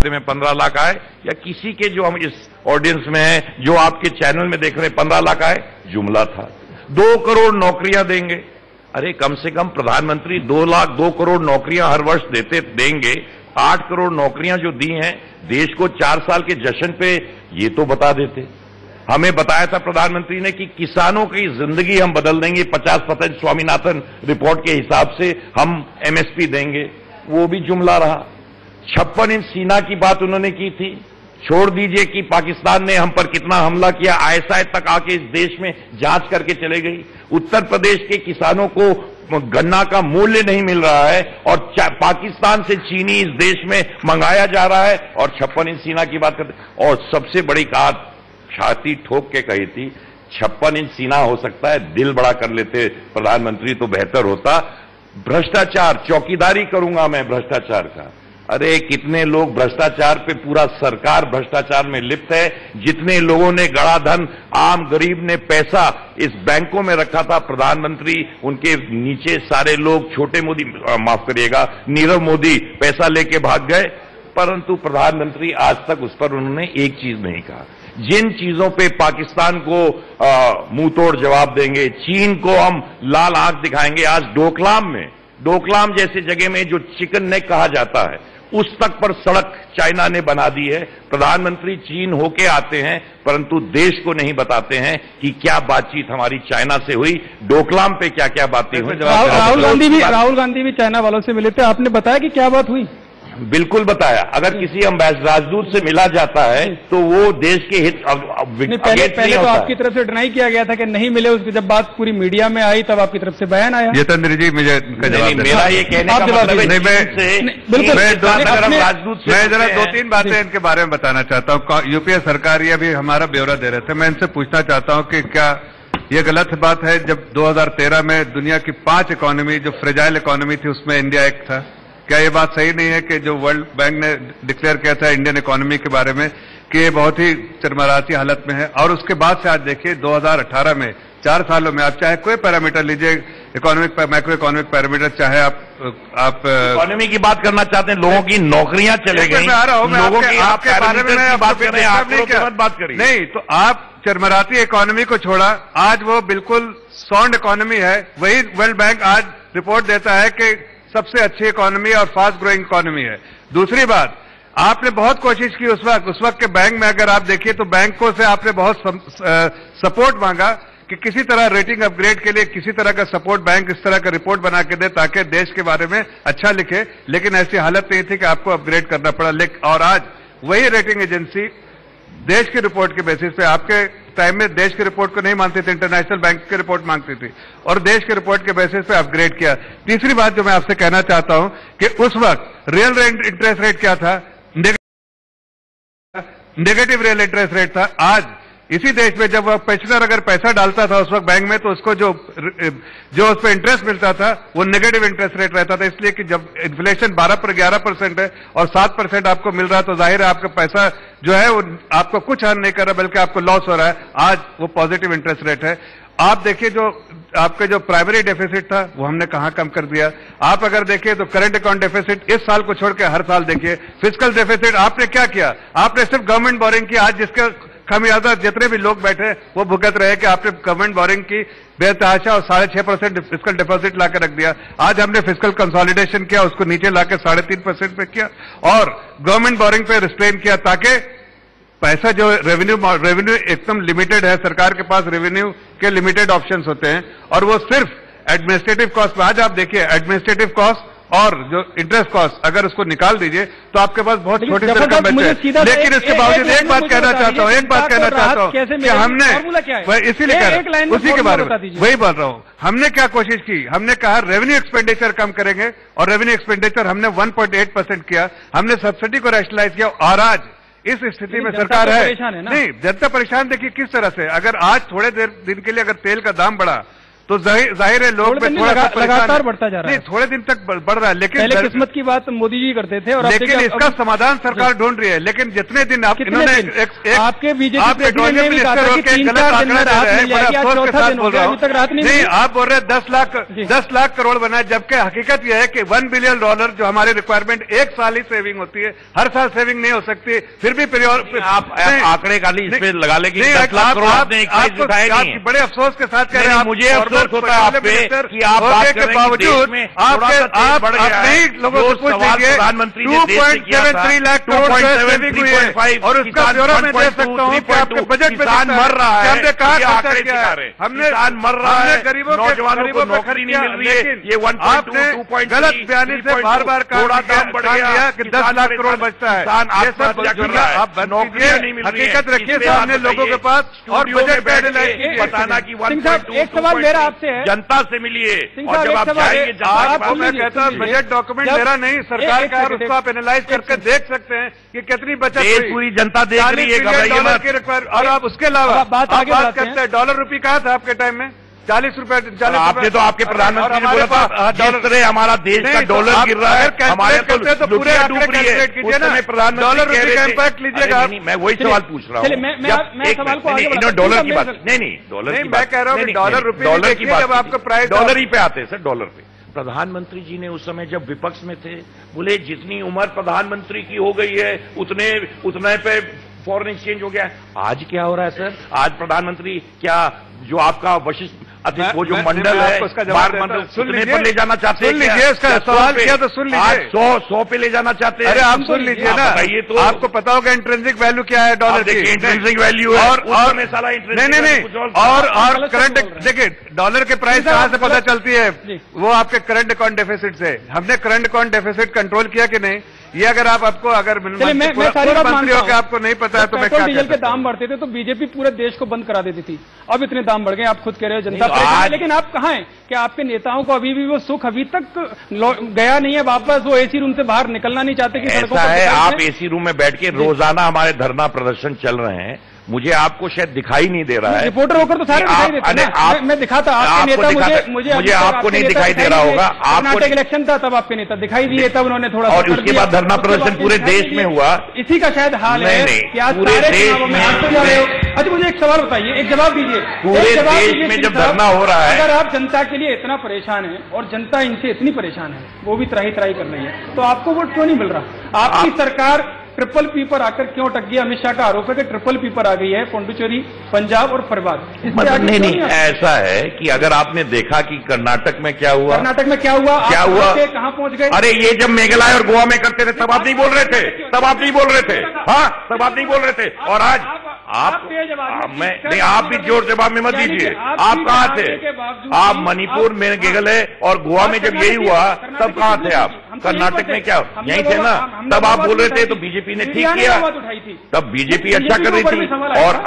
में 15 लाख आए, या किसी के जो हम इस ऑडियंस में हैं, जो आपके चैनल में देख रहे हैं 15 लाख आए, जुमला था। 2 करोड़ नौकरियां देंगे। अरे कम से कम प्रधानमंत्री 2 करोड़ नौकरियां हर वर्ष देंगे। 8 करोड़ नौकरियां जो दी हैं देश को 4 साल के जश्न पे, ये तो बता देते। हमें बताया था प्रधानमंत्री ने कि किसानों की जिंदगी हम बदल देंगे, 50% स्वामीनाथन रिपोर्ट के हिसाब से हम एमएसपी देंगे, वो भी जुमला रहा। 56 इंच सीना की बात उन्होंने की थी। छोड़ दीजिए कि पाकिस्तान ने हम पर कितना हमला किया, आईएसआई तक आके इस देश में जांच करके चले गई। उत्तर प्रदेश के किसानों को गन्ना का मूल्य नहीं मिल रहा है और पाकिस्तान से चीनी इस देश में मंगाया जा रहा है, और 56 इंच सीना की बात करते। और सबसे बड़ी बात छाती ठोक के कही थी, 56 इंच सीना हो सकता है, दिल बड़ा कर लेते प्रधानमंत्री तो बेहतर होता। भ्रष्टाचार, चौकीदारी करूंगा मैं भ्रष्टाचार का। अरे कितने लोग भ्रष्टाचार पे, पूरा सरकार भ्रष्टाचार में लिप्त है। जितने लोगों ने गड़ा धन, आम गरीब ने पैसा इस बैंकों में रखा था, प्रधानमंत्री उनके नीचे सारे लोग, छोटे मोदी, माफ करिएगा, नीरव मोदी पैसा लेके भाग गए, परंतु प्रधानमंत्री आज तक उस पर उन्होंने एक चीज नहीं कहा। जिन चीजों पे पाकिस्तान को मुंह तोड़ जवाब देंगे, चीन को हम लाल आंख दिखाएंगे। आज डोकलाम जैसे जगह में जो चिकन नेक कहा जाता है, उस तक पर सड़क चाइना ने बना दी है। प्रधानमंत्री चीन होके आते हैं, परंतु देश को नहीं बताते हैं कि क्या बातचीत हमारी चाइना से हुई, डोकलाम पे क्या क्या बातें हुई। राहुल गांधी भी चाइना वालों से मिले थे, आपने बताया कि क्या बात हुई? बिल्कुल बताया। अगर किसी राजदूत से मिला जाता है तो वो देश के हित पहले तो आपकी तरफ से डिनाई किया गया था कि नहीं मिले, उसकी जब बात पूरी मीडिया में आई तब आपकी तरफ से बयान आया। जितेंद्र जी, मुझे मेरा ये कहने का मतलब है, मैं जरा 2-3 बातें इनके बारे में बताना चाहता हूँ। यूपीए सरकार ये अभी हमारा ब्यौरा दे रहे थे, मैं इनसे पूछना चाहता हूँ कि क्या ये गलत बात है जब 2013 में दुनिया की 5 इकोनॉमी जो फ्रेजाइल इकोनॉमी थी उसमें इंडिया एक था? क्या ये बात सही नहीं है कि जो वर्ल्ड बैंक ने डिक्लेयर किया था इंडियन इकोनॉमी के बारे में कि ये बहुत ही चरमराती हालत में है, और उसके बाद से आज देखिए 2018 में 4 सालों में आप चाहे कोई पैरामीटर लीजिए, इकोनॉमिक, मैक्रो इकोनॉमिक पैरामीटर, चाहे आप इकोनॉमी की बात करना चाहते हैं, लोगों की नौकरियां चले गई, लोगों की आपके बारे में बात करिए। नहीं तो आप चरमराती इकोनॉमी को छोड़ा, आज वो बिल्कुल साउंड इकोनॉमी है। वही वर्ल्ड बैंक आज रिपोर्ट देता है कि सबसे अच्छी इकोनॉमी और फास्ट ग्रोइंग इकोनॉमी है। दूसरी बात, आपने बहुत कोशिश की उस वक्त के बैंक में, अगर आप देखिए तो बैंकों से आपने बहुत सपोर्ट मांगा कि किसी तरह रेटिंग अपग्रेड के लिए किसी तरह का सपोर्ट बैंक इस तरह का रिपोर्ट बना के दे ताकि देश के बारे में अच्छा लिखे, लेकिन ऐसी हालत नहीं थी कि आपको अपग्रेड करना पड़ा। और आज वही रेटिंग एजेंसी देश की रिपोर्ट के बेसिस पे, आपके टाइम में देश की रिपोर्ट को नहीं मानती थी, इंटरनेशनल बैंक की रिपोर्ट मांगती थी, और देश की रिपोर्ट के बेसिस पे अपग्रेड किया। तीसरी बात जो मैं आपसे कहना चाहता हूं कि उस वक्त रियल इंटरेस्ट रेट क्या था? नेगेटिव रियल इंटरेस्ट रेट था। आज इसी देश में जब पेंशनर अगर पैसा डालता था उस वक्त बैंक में, तो उसको जो उस पर इंटरेस्ट मिलता था वो नेगेटिव इंटरेस्ट रेट रहता था, इसलिए कि जब इन्फ्लेशन 11% है और 7% आपको मिल रहा है, तो जाहिर है आपका पैसा जो है वो आपको कुछ अर्न नहीं कर रहा बल्कि आपको लॉस हो रहा है। आज वो पॉजिटिव इंटरेस्ट रेट है। आप देखिए जो आपके जो प्राइमरी डेफिसिट था वो हमने कहां कम कर दिया। आप अगर देखिए तो करंट अकाउंट डेफिसिट इस साल को छोड़ के हर साल देखिए। फिस्कल डेफिसिट आपने क्या किया? आपने सिर्फ गवर्नमेंट बोरिंग की। आज जिसका खामियाजा जितने भी लोग बैठे वो भुगत रहे कि आपने गवर्नमेंट बोरिंग की बेतहाशा और 6.5% फिस्कल डिपॉजिट लाकर रख दिया। आज हमने फिस्कल कंसोलिडेशन किया, उसको नीचे लाकर 3.5% पे किया और गवर्नमेंट बोरिंग पे रिस्ट्रेन किया ताकि पैसा जो रेवेन्यू एकदम लिमिटेड है, सरकार के पास रेवेन्यू के लिमिटेड ऑप्शंस होते हैं और वो सिर्फ एडमिनिस्ट्रेटिव कॉस्ट। आज आप देखिए एडमिनिस्ट्रेटिव कॉस्ट और जो इंटरेस्ट कॉस्ट अगर उसको निकाल दीजिए तो आपके पास बहुत छोटी सी रकम बचे। लेकिन इसके बावजूद एक बात कहना चाहता हूं कि हमने इसीलिए उसी के बारे में वही बोल रहा हूं, हमने क्या कोशिश की? हमने कहा रेवेन्यू एक्सपेंडिचर कम करेंगे और रेवेन्यू एक्सपेंडिचर हमने 1.8% किया। हमने सब्सिडी को रैशनलाइज किया और आज इस स्थिति में सरकार है नहीं, जनता परेशान। देखिए किस तरह से, अगर आज थोड़े दिन के लिए अगर तेल का दाम बढ़ा तो जाहिर है लोग में थोड़ा सा लगातार बढ़ता जा रहा है। नहीं, थोड़े दिन तक बढ़ रहा है, लेकिन पहले किस्मत की बात मोदी जी करते थे और लेकिन इसका समाधान सरकार ढूंढ रही है। लेकिन जितने दिन इन्होंने आपके बीजेपी प्रेसिडेंट ने भी कहा था कि 3-4 दिन में राहत मिल जाएगी, आज चौथा दिन हो गया, अभी तक राहत नहीं मिली। आप बोल रहे 10 लाख करोड़ बनाए, जबकि हकीकत यह है कि $1 बिलियन जो हमारी रिक्वायरमेंट एक साल ही सेविंग होती है, हर साल सेविंग नहीं हो सकती। फिर भी आप आंकड़े का इस पे लगा ले कि 10 लाख करोड़ आपने आप बड़े अफसोस के साथ कह रहे हैं। मुझे अफसोस होता है आप पे कि आप बात कर रहे हैं कि बावजूद आप नहीं लोगों से पूछ लीजिए, 2.73 लाख करोड़ सेविंग हुई है और उसका ब्यौरा मैं दे सकता हूँ कि आपके बजट में किसान मर रहा है, हमने कहा हमने किसान मर रहा है, गरीबों नौजवानों को नौकरी नहीं मिल रही है। ये 1.2 गलत बयानी से बार बार कहा कि 10 लाख करोड़ बचता है। ये सब आप नौकरियां नहीं मिल रही है, हकीकत रखिए सामने लोगों के पास और बजट बताना की एक सवाल मेरा आपसे है, जनता से मिलिए और जब आप जाएंगे आपको मैं कहता हूँ बजट डॉक्यूमेंट मेरा नहीं सरकार का, और उसको आप एनालाइज करके देख सकते हैं कि कितनी बचत हुई। पूरी जनता देख रही है और आप उसके अलावा बात करते हैं डॉलर रुपये कहा था आपके टाइम में 40 रुपए। आपने तो आपके प्रधानमंत्री ने बोला था जिस तरह हमारा देश का डॉलर गिर रहा है, हमारे तो पूरे आंकड़े कैलकुलेट कीजिए ना, डॉलर रुपये का इम्पैक्ट लीजिएगा। मैं वही सवाल पूछ रहा हूँ, डॉलर की बात नहीं, डॉलर की मैं कह रहा हूँ डॉलर रुपये की बात, जब आपका प्राइस डॉलर ही पे आते हैं सर, डॉलर पे। प्रधानमंत्री जी ने उस समय जब विपक्ष में थे बोले जितनी उम्र प्रधानमंत्री की हो गई है उतने पे फॉरेन एक्सचेंज हो गया है। आज क्या हो रहा है सर? आज प्रधानमंत्री क्या जो आपका वशिष्ठ वो जो मंडल है बार मंडल सुनने पर ले जाना चाहते हैं? सुन लीजिए, उसका सवाल किया तो सुन लीजिए। 100 पे ले जाना चाहते हैं। अरे आप सुन लीजिए ना, ये तो आपको पता होगा इंट्रिंसिक वैल्यू क्या है डॉलर की। इंट्रिंसिक वैल्यू है और में साला नहीं और करंट देखिए डॉलर के प्राइस कहाँ से पता चलती है? वो आपके करंट अकाउंट डेफिसिट से। हमने करंट अकाउंट डेफिसिट कंट्रोल किया कि नहीं? ये अगर आपको अगर मैं सारी बात मानता हूं, आपको नहीं पता है तो मैं क्या डीजल के दाम बढ़ते थे तो बीजेपी पूरे देश को बंद करा देती थी। अब इतने दाम बढ़ गए, आप खुद कह रहे हो जनता परेशान है, लेकिन आप कहाँ हैं? क्या आपके नेताओं को अभी भी वो सुख अभी तक गया नहीं है वापस? वो एसी रूम से बाहर निकलना नहीं चाहते कि ऐसा है आप एसी रूम में बैठ के रोजाना हमारे धरना प्रदर्शन चल रहे हैं, मुझे आपको शायद दिखाई नहीं दे रहा है। रिपोर्टर होकर तो सारे दिखाई देते हैं। मैं दिखाता आपके नेता मुझे आपको नहीं दिखाई दे रहा होगा। कर्नाटक इलेक्शन था तब आपके नेता दिखाई दिए, तब उन्होंने थोड़ा और उसके बाद धरना प्रदर्शन पूरे देश में हुआ। इसी का शायद हाल है कि आज पूरे देश में आप तो जा रहे हो। अच्छा मुझे एक सवाल बताइए, एक जवाब दीजिए। पूरे देश में जब धरना हो रहा है, अगर आप जनता के लिए इतना परेशान है और जनता इनसे इतनी परेशान है, वो भी त्राही त्राही कर रही है, तो आपको वोट क्यों नहीं मिल रहा? आपकी सरकार ट्रिपल पी पर आकर क्यों अटक गई? अमित शाह का आरोप है कि ट्रिपल पी पर आ गई है, पौंडुचेरी, पंजाब और फरवाद। नहीं, ऐसा है कि अगर आपने देखा कि कर्नाटक में क्या हुआ, कर्नाटक में क्या हुआ, कहां पहुंच गए? अरे ये जब मेघालय और गोवा में करते थे तब आप नहीं बोल रहे थे, तब आप नहीं बोल रहे थे, हाँ तब आप नहीं बोल रहे थे। और आज आप नहीं, आप भी जोर जवाब में मत दीजिए। आप कहाँ थे? आप मणिपुर में मेघालय और गोवा में जब यही हुआ तब कहाँ थे आप? कर्नाटक में क्या यही थे ना? तब आप बोल रहे थे तो बीजेपी ने ठीक किया, तब बीजेपी अच्छा कर रही थी। और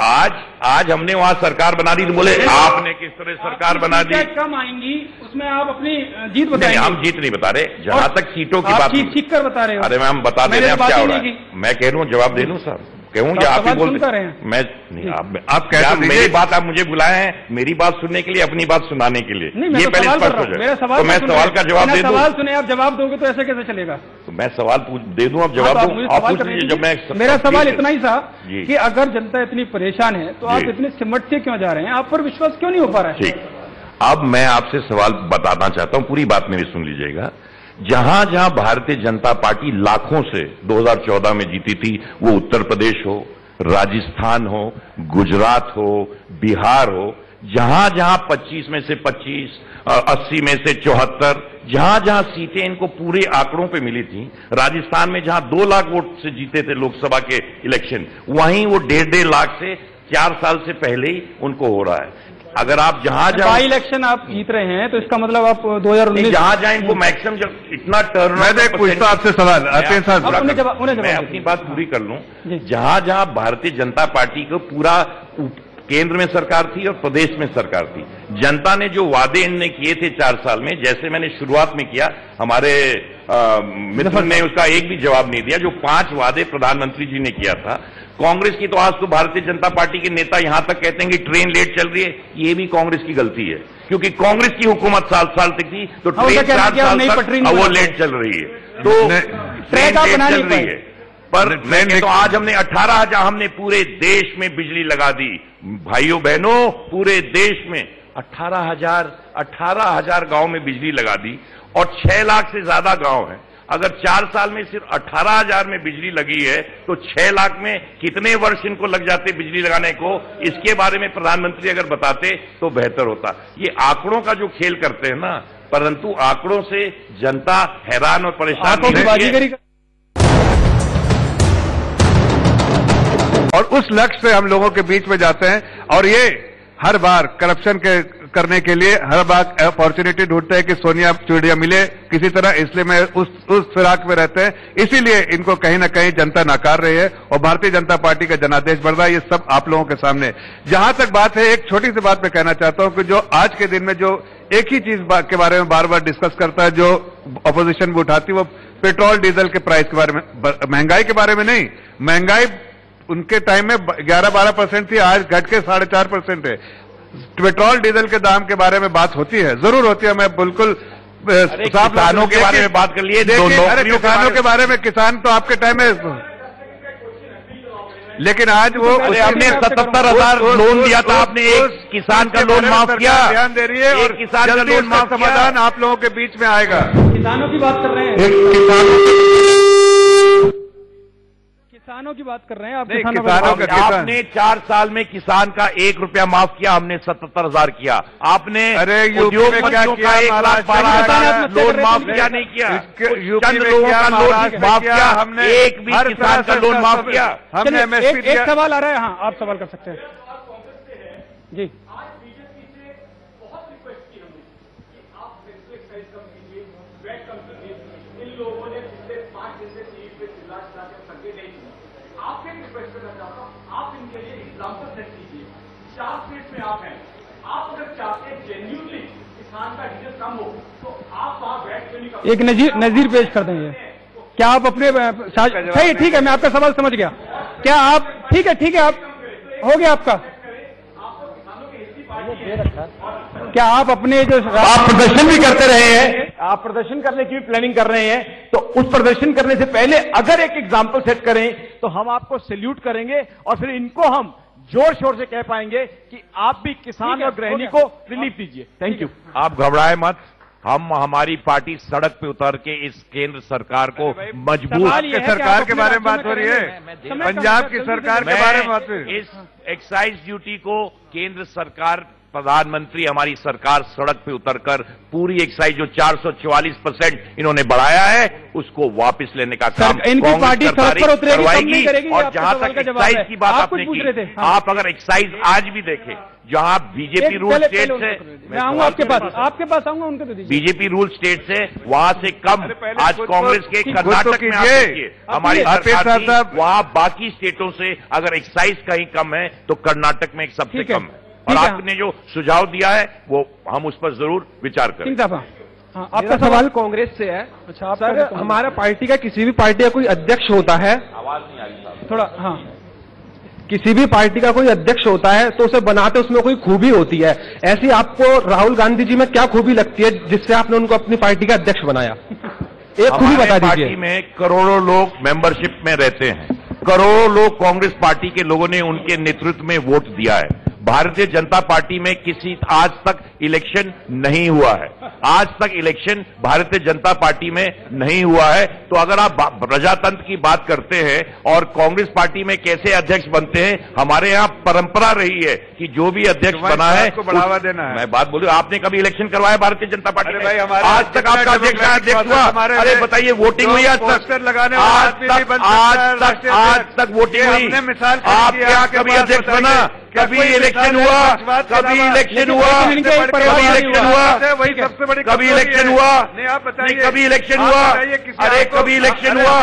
आज हमने वहां सरकार बना दी तो बोले आपने किस तरह सरकार बना दी? कम आएंगी उसमें आप अपनी जीत बताएंगे। हम जीत नहीं बता रहे, जहां तक सीटों की बात ठीक कर बता रहे हो। अरे मैम बता दे रहे हैं क्या हो रहा है। मैं कह रहा हूँ जवाब दे दूं सर, कहूँ या आप ही बोलते हैं? मैं नहीं, आप कह मेरी बात आप मुझे बुलाए हैं मेरी बात सुनने के लिए, अपनी बात सुनाने के लिए, ये पहले स्पष्ट हो जाए। तो मैं सवाल का जवाब दे दूं? सवाल सुने आप जवाब दोगे तो ऐसे कैसे चलेगा? तो मैं सवाल दे दूं, आप जवाब दूं? आप पूछ लीजिए। जब मैं मेरा सवाल इतना ही था कि अगर जनता इतनी परेशान है तो आप इतने सिमटते क्यों जा रहे हैं? आप पर विश्वास क्यों नहीं हो पा रहा है? ठीक, अब मैं आपसे सवाल बताना चाहता हूं, पूरी बात मेरी सुन लीजिएगा। जहां जहां भारतीय जनता पार्टी लाखों से 2014 में जीती थी, वो उत्तर प्रदेश हो, राजस्थान हो, गुजरात हो, बिहार हो, जहां जहां 25 में से 25, 80 में से 74, जहां जहां सीटें इनको पूरे आंकड़ों पे मिली थी, राजस्थान में जहां 2 लाख वोट से जीते थे लोकसभा के इलेक्शन, वहीं वो 1.5 लाख से 4 साल से पहले ही उनको हो रहा है। अगर आप जहां जहां इलेक्शन आप जीत रहे हैं तो इसका मतलब आप 2019 जहां जहां इनको मैक्सिमम जब इतना टर्न, मैं पूछता आपसे सवाल, मैं अपनी बात पूरी कर लूं। जहां जहां भारतीय जनता पार्टी को पूरा केंद्र में सरकार थी और प्रदेश में सरकार थी, जनता ने जो वादे इनने किए थे 4 साल में, जैसे मैंने शुरुआत में किया, हमारे मित्र ने उसका एक भी जवाब नहीं दिया। जो 5 वादे प्रधानमंत्री जी ने किया था, कांग्रेस की तो आज तो भारतीय जनता पार्टी के नेता यहां तक कहते हैं कि ट्रेन लेट चल रही है। ये भी कांग्रेस की गलती है, क्योंकि कांग्रेस की हुकूमत साल साल तक थी तो ट्रेन 4 साल तक वो लेट चल रही है, तो ट्रेन लेट चल रही है। पर तो आज हमने पूरे देश में बिजली लगा दी। भाइयों बहनों, पूरे देश में 18,000 गांव में बिजली लगा दी और 6 लाख से ज्यादा गांव हैं। अगर 4 साल में सिर्फ 18,000 में बिजली लगी है तो 6 लाख में कितने वर्ष इनको लग जाते बिजली लगाने को, इसके बारे में प्रधानमंत्री अगर बताते तो बेहतर होता। ये आंकड़ों का जो खेल करते हैं ना, परंतु आंकड़ों से जनता हैरान और परेशान है। और उस लक्ष्य से हम लोगों के बीच में जाते हैं और ये हर बार करप्शन करने के लिए हर बार अपॉर्चुनिटी ढूंढते हैं कि सोनिया चूड़िया मिले किसी तरह, इसलिए मैं उस फिराक में रहते हैं। इसीलिए इनको कहीं ना कहीं जनता नकार रही है और भारतीय जनता पार्टी का जनादेश बढ़ रहा है। ये सब आप लोगों के सामने। जहां तक बात है, एक छोटी सी बात मैं कहना चाहता हूं कि जो आज के दिन में जो एक ही चीज के बारे में बार बार डिस्कस करता है, जो अपोजिशन भी उठाती है, वो पेट्रोल डीजल के प्राइस के बारे में, महंगाई के बारे में नहीं। महंगाई उनके टाइम में 11-12% थी, आज घट के 4.5% है। पेट्रोल डीजल के दाम के बारे में बात होती है, जरूर होती है। मैं बिल्कुल किसानों के बारे में बात कर लिए। अरे किसानों के बारे में, किसान तो आपके टाइम में, लेकिन आज वो हमने 77,000 लोन दिया था, आपने एक किसान का लोन माफ किया। ध्यान दे रही है और किसान का लोन माफ समाधान आप लोगों के बीच में आएगा। किसानों की बात कर रहे हैं, किसानों की बात कर रहे हैं आप। आपने 4 साल में किसान का 1 रुपया माफ किया, हमने 77,000 किया। आपने उद्योगपतियों का 1,12,000 लोन माफ किया नहीं किया? चंद लोगों का लोन माफ किया, हमने एक भी किसान का लोन माफ किया। हमने एक सवाल आ रहा है, हाँ आप सवाल कर सकते हैं जी। एक नजीर पेश कर देंगे। क्या आप अपने सही, ठीक है, मैं आपका सवाल समझ गया। क्या आप, ठीक है आप, हो गया आपका। क्या आप अपने जो आप प्रदर्शन भी करते रहे हैं, आप प्रदर्शन करने की भी प्लानिंग कर रहे हैं, तो उस प्रदर्शन करने से पहले अगर एक एग्जाम्पल सेट करें तो हम आपको सैल्यूट करेंगे और फिर इनको हम जोर शोर से कह पाएंगे कि आप भी किसान और गृहिणी को रिलीफ दीजिए। Thank you. आप घबराए मत, हमारी पार्टी सड़क पे उतर के इस केंद्र सरकार को मजबूत। सरकार के बारे में बात हो रही है, पंजाब की सरकार के बारे में बात हो रही है। इस एक्साइज ड्यूटी को केंद्र सरकार, प्रधानमंत्री, हमारी सरकार सड़क पे उतरकर पूरी एक्साइज जो 444% इन्होंने बढ़ाया है उसको वापस लेने का काम कांग्रेस सरकार करवाएगी। और जहां तक एक्साइज की बात आपने की, आप अगर एक्साइज आज भी देखें, जहां बीजेपी रूल स्टेट से, मैं आऊंगा आपके पास आऊंगा, उनको तो दीजिए। बीजेपी रूल स्टेट से वहां से कम आज कांग्रेस के कर्नाटक में हमारी सरकार, वहां बाकी स्टेटों से अगर एक्साइज कहीं कम है तो कर्नाटक में एक सबसे कम है। और आपने जो सुझाव दिया है वो हम उस पर जरूर विचार करें। हाँ, आपका सवाल कांग्रेस से है। अच्छा, सर, हमारा पार्टी का, किसी भी पार्टी का कोई अध्यक्ष होता है, आवाज नहीं आ रही थोड़ा, हाँ, किसी भी पार्टी का कोई अध्यक्ष होता है तो उसे बनाते उसमें कोई खूबी होती है। ऐसी आपको राहुल गांधी जी में क्या खूबी लगती है जिससे आपने उनको अपनी पार्टी का अध्यक्ष बनाया? एक खूबी बता दीजिए। पार्टी में करोड़ों लोग मेंबरशिप में रहते हैं, करोड़ों लोग कांग्रेस पार्टी के लोगों ने उनके नेतृत्व में वोट दिया है। भारतीय जनता पार्टी में किसी आज तक इलेक्शन नहीं हुआ है, आज तक इलेक्शन भारतीय जनता पार्टी में नहीं हुआ है। तो अगर आप प्रजातंत्र की बात करते हैं और कांग्रेस पार्टी में कैसे अध्यक्ष बनते हैं, हमारे यहाँ परंपरा रही है कि जो भी अध्यक्ष बना है को बढ़ावा देना है। मैं बात बोलूं, आपने कभी इलेक्शन करवाया भारतीय जनता पार्टी में? आज तक आपका अध्यक्ष हुआ? अरे बताइए, वोटिंग हुई आज तक? आज तक वोटिंग हुई? आप क्या कभी अध्यक्ष बना? कभी इलेक्शन हुआ, कभी इलेक्शन हुआ, कभी इलेक्शन हुआ, वही सबसे बड़ी कभी इलेक्शन हुआ, नहीं आप बताइए, कभी इलेक्शन हुआ, अरे कभी इलेक्शन हुआ।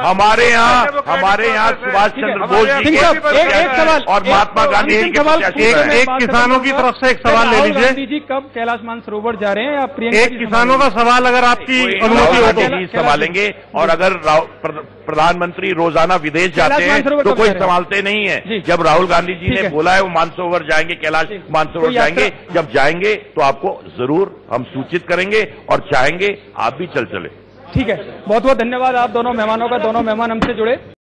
हमारे यहाँ सुभाष चंद्र बोस जी के और महात्मा गांधी जी के एक किसानों की तरफ से एक सवाल ले लीजिए। गांधी जी कब कैलाश मानसरोवर जा रहे हैं या प्रियंका? एक किसानों का सवाल अगर आपकी अनुमति हो तो संभालेंगे, और अगर प्रधानमंत्री रोजाना विदेश जाते हैं तो कोई संभालते नहीं है। जब राहुल गांधी जी ने बोला है वो मानसरोवर जाएंगे, कैलाश मानसरोवर जाएंगे, जब जाएंगे तो आपको जरूर हम सूचित करेंगे और चाहेंगे आप भी चले। ठीक है, बहुत बहुत धन्यवाद आप दोनों मेहमानों का। दोनों मेहमान हमसे जुड़े।